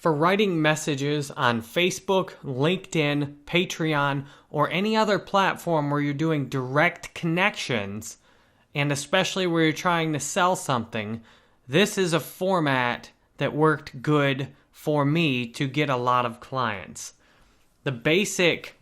For writing messages on Facebook, LinkedIn, Patreon, or any other platform where you're doing direct connections, and especially where you're trying to sell something, this is a format that worked good for me to get a lot of clients. The basic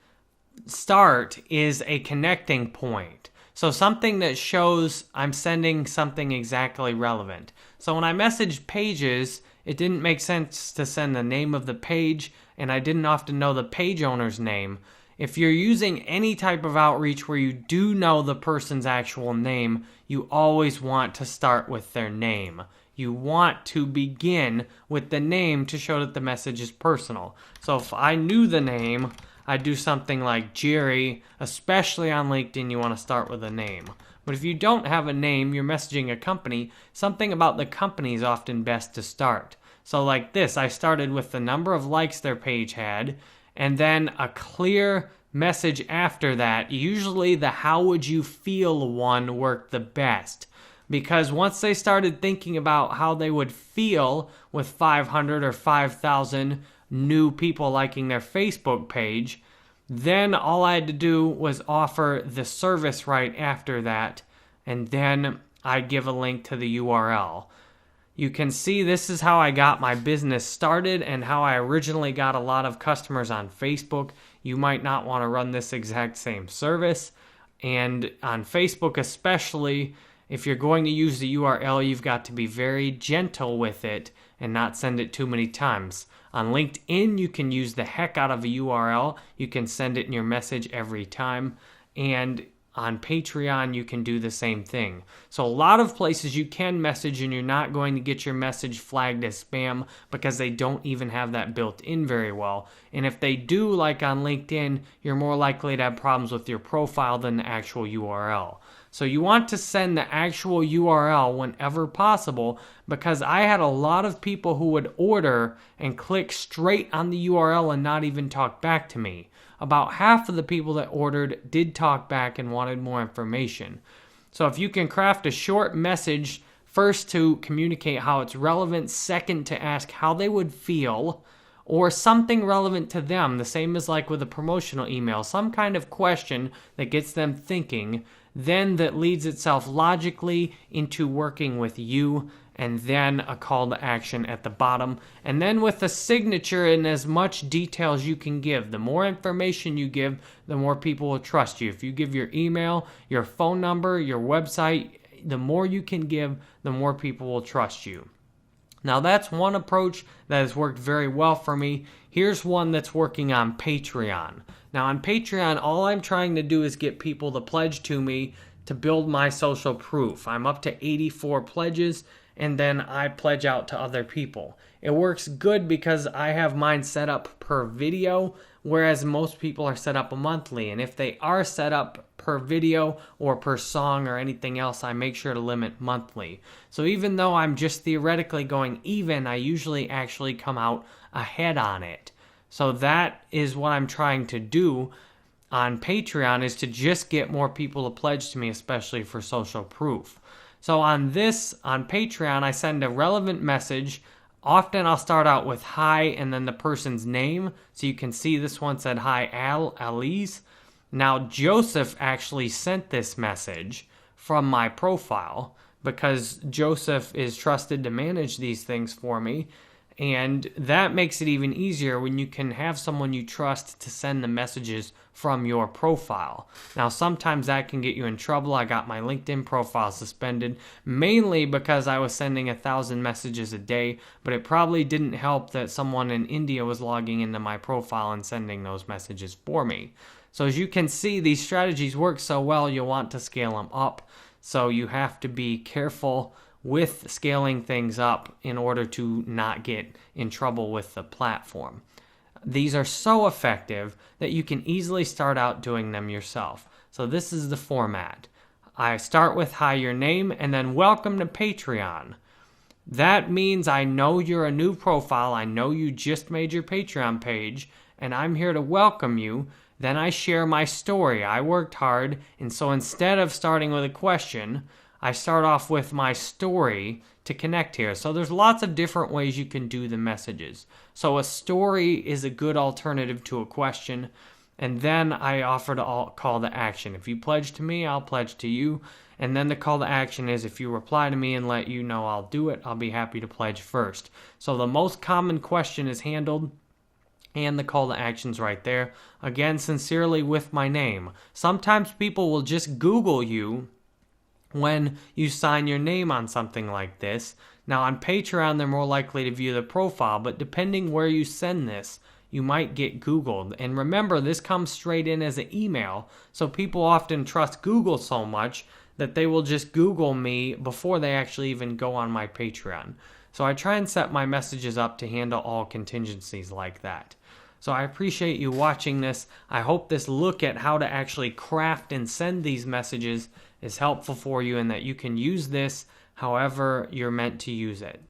start is a connecting point. So something that shows I'm sending something exactly relevant. So when I messaged pages, it didn't make sense to send the name of the page, and I didn't often know the page owner's name. If you're using any type of outreach where you do know the person's actual name, you always want to start with their name. You want to begin with the name to show that the message is personal. So if I knew the name, I'd do something like Jerry. Especially on LinkedIn, you want to start with a name. But if you don't have a name, you're messaging a company, something about the company is often best to start. So like this, I started with the number of likes their page had, and then a clear message after that. Usually the how would you feel one worked the best. Because once they started thinking about how they would feel with 500 or 5,000 new people liking their Facebook page, then all I had to do was offer the service right after that, and then I'd give a link to the URL. You can see this is how I got my business started and how I originally got a lot of customers on Facebook. You might not want to run this exact same service, and on Facebook especially, if you're going to use the URL, you've got to be very gentle with it and not send it too many times. On LinkedIn, you can use the heck out of a URL. You can send it in your message every time. And on Patreon, you can do the same thing. So a lot of places you can message and you're not going to get your message flagged as spam because they don't even have that built in very well. And if they do, like on LinkedIn, you're more likely to have problems with your profile than the actual URL. So you want to send the actual URL whenever possible, because I had a lot of people who would order and click straight on the URL and not even talk back to me. About half of the people that ordered did talk back and wanted more information. So if you can craft a short message, first to communicate how it's relevant, second to ask how they would feel, or something relevant to them, the same as like with a promotional email, some kind of question that gets them thinking, then that leads itself logically into working with you, and then a call to action at the bottom, and then with a signature in as much detail as you can give. The more information you give, the more people will trust you. If you give your email, your phone number, your website, the more you can give, the more people will trust you. Now that's one approach that has worked very well for me. Here's one that's working on Patreon. Now on Patreon, all I'm trying to do is get people to pledge to me to build my social proof. I'm up to 84 pledges, and then I pledge out to other people. It works good because I have mine set up per video, whereas most people are set up monthly. And if they are set up per video or per song or anything else, I make sure to limit monthly. So even though I'm just theoretically going even, I usually actually come out ahead on it. So that is what I'm trying to do on Patreon, is to just get more people to pledge to me, especially for social proof. So on Patreon, I send a relevant message. Often I'll start out with hi and then the person's name. So you can see this one said, hi, Alice. Now Joseph actually sent this message from my profile because Joseph is trusted to manage these things for me. And that makes it even easier when you can have someone you trust to send the messages from your profile. Now, sometimes that can get you in trouble. I got my LinkedIn profile suspended, mainly because I was sending 1,000 messages a day, but it probably didn't help that someone in India was logging into my profile and sending those messages for me. So as you can see, these strategies work so well, you'll want to scale them up. So you have to be careful with scaling things up in order to not get in trouble with the platform. These are so effective that you can easily start out doing them yourself. So this is the format. I start with hi, your name, and then welcome to Patreon. That means I know you're a new profile. I know you just made your Patreon page, and I'm here to welcome you. Then I share my story. I worked hard, and so instead of starting with a question, I start off with my story to connect here. So there's lots of different ways you can do the messages. So a story is a good alternative to a question. And then I offer to call to action. If you pledge to me, I'll pledge to you. And then the call to action is if you reply to me and let you know I'll do it, I'll be happy to pledge first. So the most common question is handled, and the call to action's right there. Again, sincerely with my name. Sometimes people will just Google you when you sign your name on something like this. Now on Patreon, they're more likely to view the profile, but depending where you send this, you might get Googled. And remember, this comes straight in as an email, so people often trust Google so much that they will just Google me before they actually even go on my Patreon. So I try and set my messages up to handle all contingencies like that. So I appreciate you watching this. I hope this look at how to actually craft and send these messages is helpful for you and that you can use this however you're meant to use it.